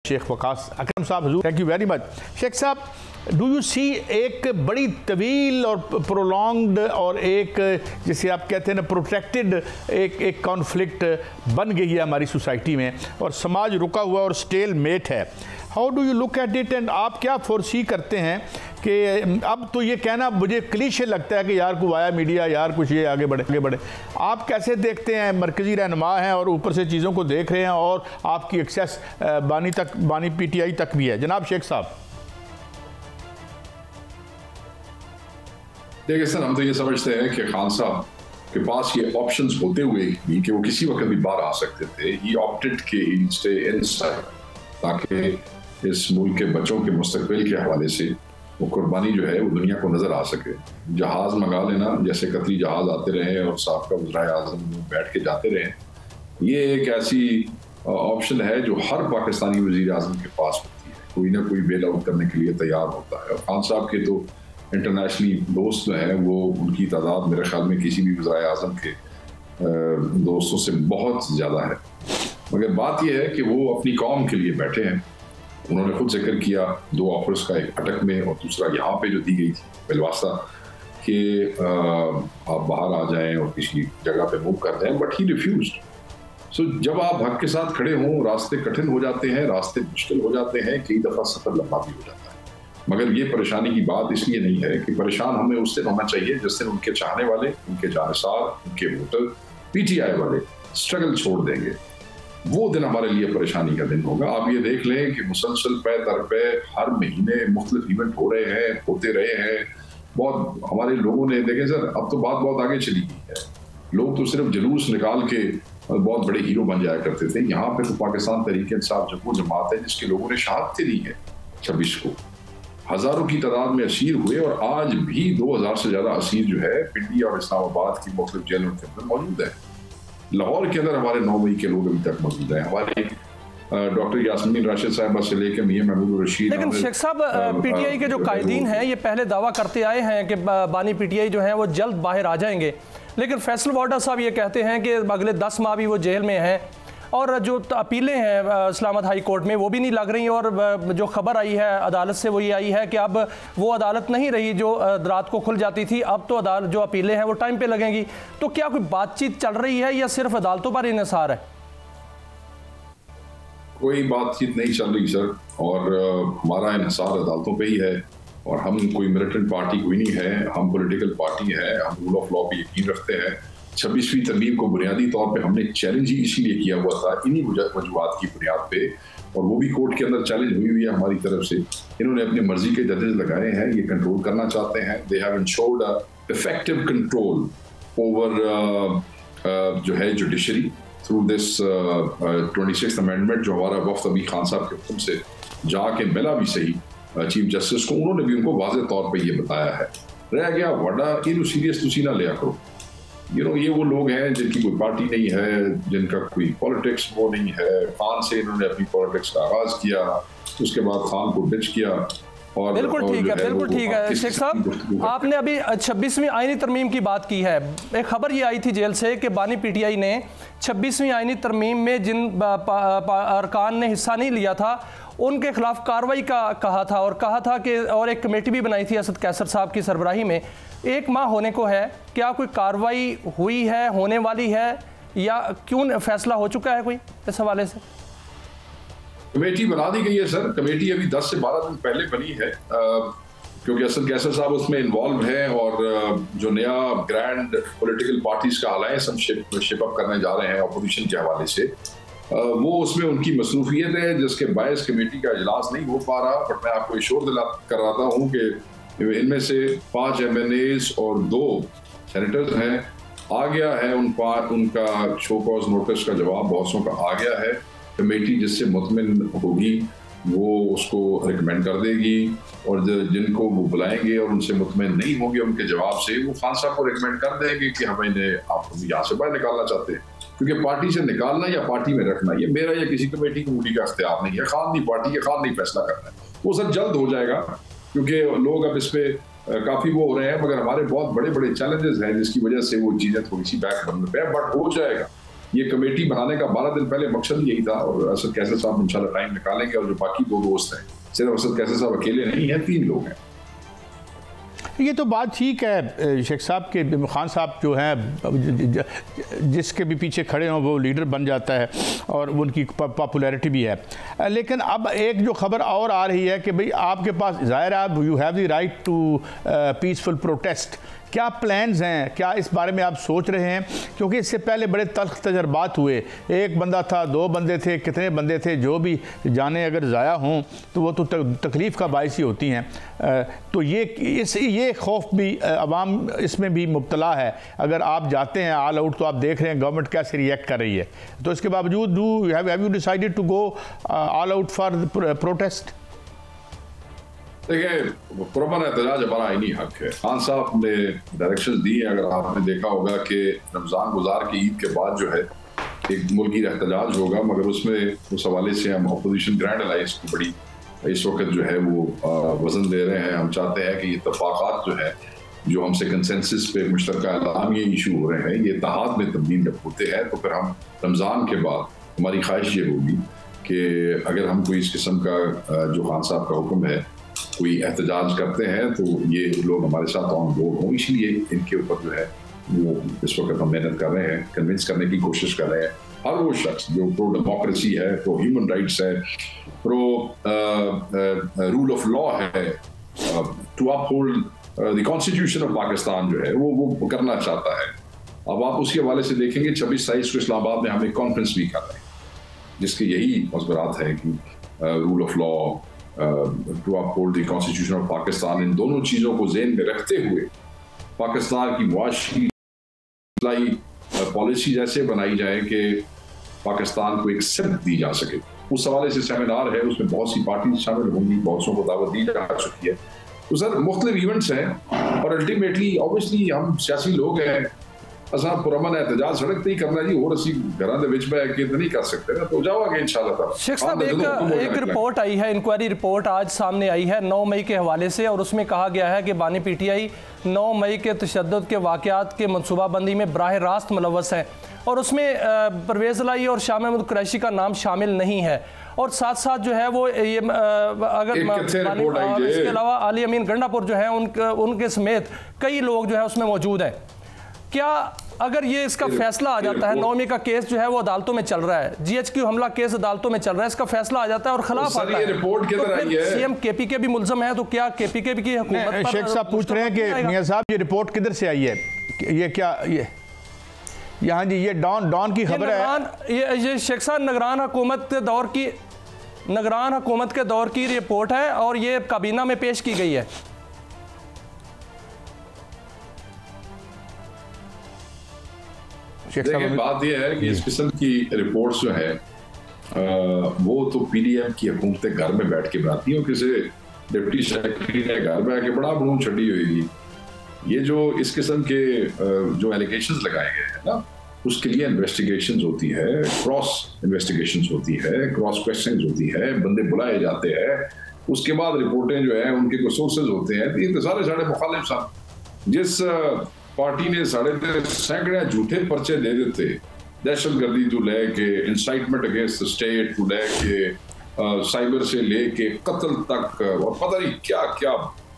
शेख वकास अकरम साहब, हजूर thank you very much. Sheikh साहब, डू यू सी एक बड़ी तवील और प्रोलॉन्ग्ड और एक जिसे आप कहते हैं ना प्रोटेक्टेड एक कॉन्फ्लिक्ट बन गई है हमारी सोसाइटी में और समाज रुका हुआ और स्टेल मेट है। How do you look at it and आप क्या फोरसी करते हैं कि अब तो ये कहना मुझे क्लीशे लगता है कि यार को आया मीडिया, यार कुछ ये आगे बढ़े। आप कैसे देखते हैं? मरकज़ी रहनुमा हैं और ऊपर से चीज़ों को देख रहे हैं और आपकी एक्सेस बानी PTI तक भी है। जनाब शेख साहब। देखिए सर, हम तो ये समझते हैं कि खान साहब के पास ये ऑप्शंस होते हुए भी कि वो किसी वक्त भी बाहर आ सकते थे, ही ऑप्टेड कि ही स्टे इनसाइड ताकि इस मुल्क के बच्चों के मुस्तकबिल के हवाले से वो कुर्बानी जो है वो दुनिया को नजर आ सके। जहाज मंगा लेना, जैसे कतरी जहाज आते रहे और साबका वज़ीर आज़म बैठ के जाते रहे, ये एक ऐसी ऑप्शन है जो हर पाकिस्तानी वज़ीर आज़म के पास होती है, कोई ना कोई बेल आउट करने के लिए तैयार होता है। और खान साहब के तो इंटरनेशनली दोस्त जो हैं वो उनकी तादाद मेरे ख्याल में किसी भी वज़ीर आज़म के दोस्तों से बहुत ज़्यादा है। मगर बात यह है कि वो अपनी कौम के लिए बैठे हैं। उन्होंने खुद जिक्र किया 2 ऑफर्स का, एक अटक में और दूसरा यहाँ पे जो दी गई थी बिलवास्ता कि आप बाहर आ जाएं और किसी जगह पे मूव कर जाएं, बट ही रिफ्यूज्ड। सो जब आप हक के साथ खड़े हों, रास्ते कठिन हो जाते हैं, रास्ते मुश्किल हो जाते हैं, कई दफ़ा सफ़र लंबा भी हो जाता है। मगर ये परेशानी की बात इसलिए नहीं है कि परेशान हमें उस दिन होना चाहिए जिस दिन उनके चाहने वाले, उनके जानसार, उनके वोटर PTI वाले स्ट्रगल छोड़ देंगे। वो दिन हमारे लिए परेशानी का दिन होगा। आप ये देख लें कि मुसलसल पे दर पे हर महीने मुख्तलिफ इवेंट हो रहे हैं, होते रहे हैं। बहुत हमारे लोगों ने देखें सर, अब तो बात बहुत आगे चली गई है। लोग तो सिर्फ जुलूस निकाल के बहुत बड़े हीरो बन जाया करते थे। यहाँ पे तो पाकिस्तान तहरीक इंसाफ जब वो जमात है जिसके लोगों ने शहादतें दी है 26 को, हजारों की तादाद में असीर हुए और आज भी 2000 से ज्यादा असीर जो है पिंडी और इस्लामाबाद की मुख्तलिफ जेलों के अंदर मौजूद है। लाहौर के अंदर हमारे 9 मई के लोग अभी तक मौजूद हैं। हमारे डॉक्टर यास्मीन राशिद साहिबा से लेकर मियां महबूब रशीद। लेकिन शेख साहब, PTI के जो कायदीन हैं ये पहले दावा करते आए हैं कि बानी PTI जो हैं वो जल्द बाहर आ जाएंगे, लेकिन फैसल वाडा साहब ये कहते हैं कि अगले 10 माह भी वो जेल में हैं और जो अपीलें हैं इस्लामाबाद हाई कोर्ट में वो भी नहीं लग रही। और जो खबर आई है अदालत से वो ये आई है कि अब वो अदालत नहीं रही जो रात को खुल जाती थी, अब तो अदालत जो अपीलें हैं वो टाइम पे लगेंगी। तो क्या कोई बातचीत चल रही है या सिर्फ अदालतों पर इन्हिसार है? कोई बातचीत नहीं चल रही सर, और हमारा इन्हिसार अदालतों पर ही है। और हम कोई मिलिटेंट पार्टी कोई नहीं है, हम पॉलिटिकल पार्टी है, हम रूल ऑफ लॉ पर यकीन रखते हैं। 26वीं तरमीम को बुनियादी तौर पे हमने चैलेंज ही इसीलिए किया हुआ था, इन्हीं वजूहात की बुनियाद पे, और वो भी कोर्ट के अंदर चैलेंज हुई है हमारी तरफ से। इन्होंने अपनी मर्जी के जजेस लगाए हैं, ये कंट्रोल करना चाहते हैं। They have insured effective control over जो है judiciary through this 26th amendment जो हमारा वफ्द अभी खान साहब के हुक्म से जाके मिला भी सही चीफ जस्टिस को, उन्होंने भी उनको वाज़ेह तौर पर यह बताया है। रह गया वड़ा इन सीरियस तुसी ना लिया करो। ये वो लोग हैं जिनकी कोई पार्टी नहीं है, जिनका कोई पॉलिटिक्स वो नहीं है। खान से इन्होंने अपनी पॉलिटिक्स का आगाज किया, उसके बाद खान को डिच किया। और बिल्कुल ठीक है, बिल्कुल ठीक है। शेख साहब, आपने अभी 26वीं आईनी तरमीम की बात की है। एक खबर ये आई थी जेल से कि बानी PTI ने 26वीं आईनी तरमीम में जिन अरकान ने हिस्सा नहीं लिया था उनके खिलाफ कार्रवाई का कहा था, और कहा था कि और एक कमेटी भी बनाई थी असद कैसर साहब की सरबराही में। 1 माह होने को है, क्या कोई कार्रवाई हुई है, होने वाली है, या क्यों फैसला हो चुका है कोई इस हवाले से? कमेटी बना दी गई है सर। कमेटी अभी 10 से 12 दिन पहले बनी है, क्योंकि असद कैसर साहब उसमें इन्वॉल्व हैं और जो नया ग्रैंड पॉलिटिकल पार्टीज का अलायंस हम शिप अप करने जा रहे हैं अपोजिशन के हवाले से, वो उसमें उनकी मसरूफियत है जिसके बायस कमेटी का इजलास नहीं हो पा रहा। बट मैं आपको इशोर दिला कर रहा हूँ कि इनमें से 5 MNAs और 2 सेनेटर्स हैं। आ गया है उनका शो कॉज नोटिस का जवाब बॉसों का आ गया है। कमेटी जिससे मुतमिन होगी वो उसको रिकमेंड कर देगी, और जिनको वो बुलाएंगे और उनसे मुतमिन नहीं होंगे उनके जवाब से, वो खान साहब को रिकमेंड कर देंगे कि हम इन्हें आप यहाँ से बाहर निकालना चाहते हैं। क्योंकि पार्टी से निकालना या पार्टी में रखना ये मेरा या किसी कमेटी कमेटी का इख्तियार नहीं है। खान दी पार्टी के खान नहीं फैसला करना है, वो सर जल्द हो जाएगा क्योंकि लोग अब इस पे काफी वो हो रहे हैं। मगर हमारे बहुत बड़े बड़े चैलेंजेस हैं जिसकी वजह से वो चीजें थोड़ी सी बैक बर्नर पे है, बट हो जाएगा। ये कमेटी बनाने का 12 दिन पहले मकसद यही था, और असद कैसर साहब इंशाल्लाह टाइम निकालेंगे, और जो बाकी 2 दोस्त हैं, सिर्फ असद कैसर साहब अकेले नहीं हैं, 3 लोग हैं। ये तो बात ठीक है शेख साहब के, खान साहब जो हैं जिसके भी पीछे खड़े हों वो लीडर बन जाता है और उनकी पॉपुलैरिटी भी है। लेकिन अब एक जो खबर और आ रही है कि भाई आपके पास ज़ाहिर है you have the right to peaceful protest, क्या प्लान्स हैं, क्या इस बारे में आप सोच रहे हैं? क्योंकि इससे पहले बड़े तल्ख तजर्बात हुए, एक बंदा था, 2 बंदे थे, कितने बंदे थे, जो भी जाने अगर ज़ाया हों तो वो तो तकलीफ़ का बायस ही होती हैं। तो ये खौफ भी अवाम इसमें भी मुब्तला है। अगर आप जाते हैं ऑल आउट तो आप देख रहे हैं गवर्नमेंट कैसे रिएक्ट कर रही है, तो इसके बावजूद have you decided to go all out for protest? देखिए, पुरअमन एहतजाज हमारा आईनी हक है। खान साहब ने डायरेक्शंस दी हैं, अगर आपने देखा होगा कि रमज़ान गुजार की ईद के बाद जो है एक मुल्की एहतजाज होगा, मगर उसमें उस हवाले से हम अपोजिशन ग्रैंड अलायंस की बड़ी इस वक्त जो है वो वजन दे रहे हैं। हम चाहते हैं कि ये इत्तफाक़ात जो है, जो हमसे कंसेंसस पे मुश्तरका ऐलान ये इशू हो रहे हैं, ये इत्तेहाद में तब्दील जब होते हैं तो फिर हम रमज़ान के बाद हमारी ख्वाहिश ये होगी कि अगर हम कोई इस किस्म का जो खान साहब का हुक्म है कोई एहतजाज करते हैं तो ये लोग हमारे साथ ऑन बोर्ड हों। इसलिए इनके ऊपर जो है वो इस वक्त हम मेहनत कर रहे हैं, कन्विंस करने की कोशिश कर रहे हैं। हर वो शख्स जो प्रो डेमोक्रेसी है, प्रो ह्यूमन राइट्स है, प्रो रूल ऑफ लॉ है, to uphold the constitution of Pakistan जो है वो करना चाहता है। अब आप उसके हवाले से देखेंगे 26/27 को इस्लामाबाद में हम एक कॉन्फ्रेंस भी कर रहे हैं जिसके यही मज़बरात है कि rule of law, to uphold the constitution of Pakistan, इन दोनों चीज़ों को ज़हन में रखते हुए पाकिस्तान की मुआशी पॉलिसी जैसे बनाई जाए कि पाकिस्तान को एक सिमत दी जा सके। उस हवाले से सेमिनार है, उसमें बहुत सी पार्टी शामिल होंगी, बहुत सौ को दावत दी जा चुकी है। तो सर मुख्तलिफ इवेंट्स हैं और अल्टीमेटली ऑब्वियसली हम सियासी लोग हैं, असा पुरअमन एहतजाज सड़क ते ही करना जी, और असी घरां दे विच बैठ के नहीं कर सकते ना, तो जावांगे इंशाल्लाह ताला। शेख साहब, एक रिपोर्ट आई है, इंक्वायरी रिपोर्ट आज सामने आई है 9 मई के हवाले से, और उसमें कहा गया है कि बानी पीटीआई 9 मई के तशद्दुद के वाक़यात के मनसूबाबंदी में बराह रास्त मुलव्वस है, और उसमें परवेज़ लाई और शाह महमूद कुरैशी का नाम शामिल नहीं है। और साथ साथ जो है वो ये अगर इसके अलावा अली अमीन गंडापुर जो है उनके समेत कई लोग जो है उसमें मौजूद हैं। क्या अगर ये इसका फैसला आ जाता है, 9 मई का केस जो है वो अदालतों में चल रहा है, GHQ हमला केस अदालतों में चल रहा है, इसका फैसला आ जाता है और खिलाफ आता है, रिपोर्ट तो फिर CM KPK भी मुल्ज़म है, तो क्या KPK की हुकूमत पर? शेख साहब पूछ रहे हैं कि मियां साहब ये रिपोर्ट किधर से आई है, ये क्या ये यहाँ जी ये डॉन की खबर है? ये शेख साहब निगरान हुकूमत के दौर की रिपोर्ट है और ये काबीना में पेश की गई है। देखिए, बात यह है कि इस किस्म की रिपोर्ट्स जो है वो तो PDM की हुकूमतें घर में बैठ के बनाती हैं, किसी डिप्टी सेक्रेटरी ने घर में आके बड़ा बनून छड़ी हुई। ये जो इस किस्म के जो एलिगेशंस लगाए गए हैं ना, उसके लिए इन्वेस्टिगेशंस होती है, क्रॉस इन्वेस्टिगेशंस होती है, क्रॉस क्वेश्चंस होती है, बंदे बुलाए जाते हैं, उसके बाद रिपोर्टें जो है उनके कोई सोर्सेज होते हैं। तो ये तो सारे मुखालिफ साहब जिस पार्टी ने साढ़े सैकड़े झूठे पर्चे दे देते, दहशतगर्दी तो लेके इंसाइटमेंट अगेंस्ट द स्टेट तो लेके साइबर से लेके कत्ल तक, और पता नहीं क्या क्या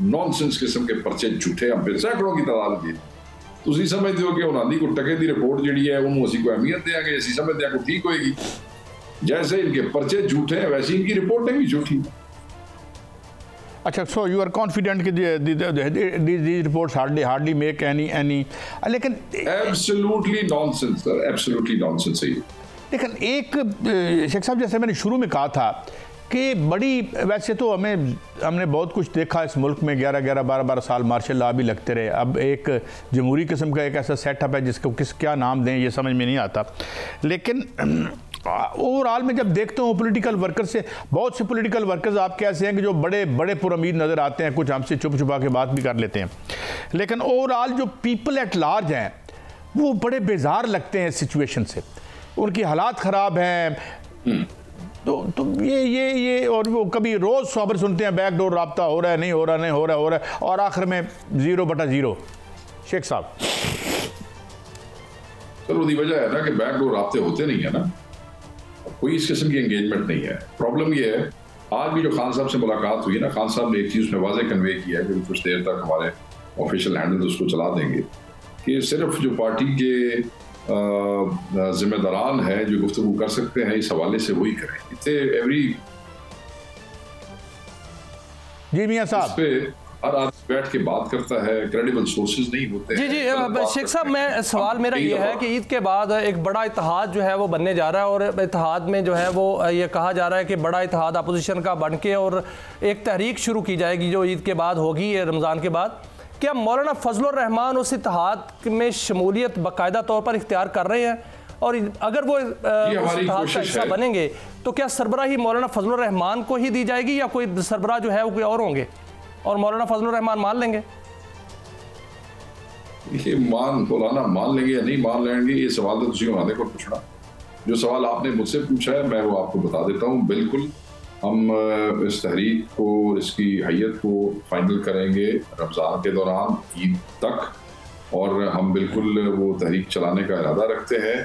नॉनसेंस किस्म के पर्चे झूठे हम फिर सैकड़ों की तादाद दी। तुम समझते हो कि उन्होंने को टके की रिपोर्ट जी है उन्होंने असी को अहमियत देंगे, असी समझते हैं को ठीक होएगी। जैसे इनके पर्चे झूठे हैं वैसे इनकी रिपोर्टें भी झूठी। अच्छा, सो यू आर कॉन्फिडेंट कि these reports hardly make any लेकिन absolutely nonsense sir, absolutely nonsense है। लेकिन एक शेख साहब, जैसे मैंने शुरू में कहा था कि बड़ी, वैसे तो हमने बहुत कुछ देखा इस मुल्क में, 11-12 साल मार्शल लॉ भी लगते रहे। अब एक जमहूरी किस्म का एक ऐसा सेटअप है जिसको क्या नाम दें ये समझ में नहीं आता। लेकिन ओवरऑल में जब देखते हो पॉलिटिकल वर्कर से, बहुत से पॉलिटिकल वर्कर्स आप कैसे हैं कि जो बड़े बड़े पुरउम्मीद नज़र आते हैं, कुछ हमसे छुप छुपा के बात भी कर लेते हैं, लेकिन ओवरऑल जो पीपल एट लार्ज हैं वो बड़े बेजार लगते हैं इस सिचुएशन से, उनकी हालात ख़राब हैं। तो ये और वो कभी रोज़ खबर सुनते हैं बैकडोर राब्ता हो रहा है, नहीं हो रहा, और आखिर में 0/0। शेख साहब, सर वो वजह है ना कि बैकडोर राब्ते होते नहीं है ना, कोई इस किस्म की एंगेजमेंट नहीं है। प्रॉब्लम ये है, आज भी जो खान साहब से मुलाकात हुई ना, खान साहब ने एक चीज़ उसमें वाज़ेह कन्वे किया है कि कुछ देर तक हमारे ऑफिशियल हैंडल उसको चला देंगे कि सिर्फ जो पार्टी के जिम्मेदारान हैं जो गुफ्तगू कर सकते हैं इस हवाले से वही करें। इतने एवरी जी मियां साहब पे हर आदमी बैठ के बात करता है, क्रेडिबल सोर्सेज नहीं होते जी जी शेख साहब, मैं सवाल मेरा ये है कि ईद के बाद एक बड़ा इत्तेहाद जो है वो बनने जा रहा है और इत्तेहाद में जो है वो ये कहा जा रहा है कि बड़ा इत्तेहाद अपोजिशन का बन के और एक तहरीक शुरू की जाएगी जो ईद के बाद होगी, रमज़ान के बाद। क्या मौलाना फजलुर रहमान उस इत्तेहाद में शमूलियत बाकायदा तौर पर इख्तियार कर रहे हैं? और अगर वो उस इत्तेहाद का हिस्सा बनेंगे तो क्या सरबराही मौलाना फजलुर रहमान को ही दी जाएगी या कोई सरबराह जो है वो कोई और होंगे और मौलाना फजलुर रहमान मान लेंगे? ये मौलाना मान लेंगे या नहीं मान लेंगे, ये सवाल तो तुझे उन्होंने को पूछना। जो सवाल आपने मुझसे पूछा है मैं वो आपको बता देता हूँ। बिल्कुल हम इस तहरीक को, इसकी हैयत को फाइनल करेंगे रमज़ान के दौरान ईद तक, और हम बिल्कुल वो तहरीक चलाने का इरादा रखते हैं।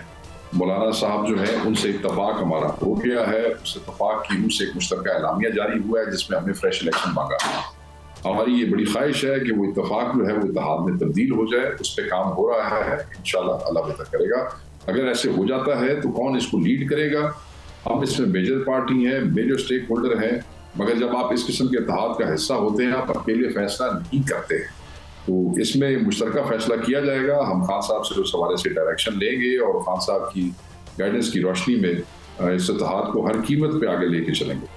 मौलाना साहब जो है उनसे इत्तफाक हमारा हो गया है, उस इत्तफाक की रूह से एक मुश्तरका एलामिया जारी हुआ है जिसमें हमने फ्रेश इलेक्शन मांगा। हमारी ये बड़ी ख्वाहिश है कि वो इत्तफाक जो है वो इत्तेहाद में तब्दील हो जाए, उस पर काम हो रहा है, इंशाल्लाह अल्लाह बेहतर करेगा। अगर ऐसे हो जाता है तो कौन इसको लीड करेगा? हम इसमें मेजर पार्टी हैं, मेजर स्टेक होल्डर हैं, मगर जब आप इस किस्म के इत्तेहाद का हिस्सा होते हैं आप अकेले फैसला नहीं करते हैं, तो इसमें मुश्तरका फैसला किया जाएगा। हम खान साहब से उस हवाले से डायरेक्शन लेंगे और खान साहब की गाइडेंस की रोशनी में इस इत्तेहाद को हर कीमत पे आगे लेके चलेंगे।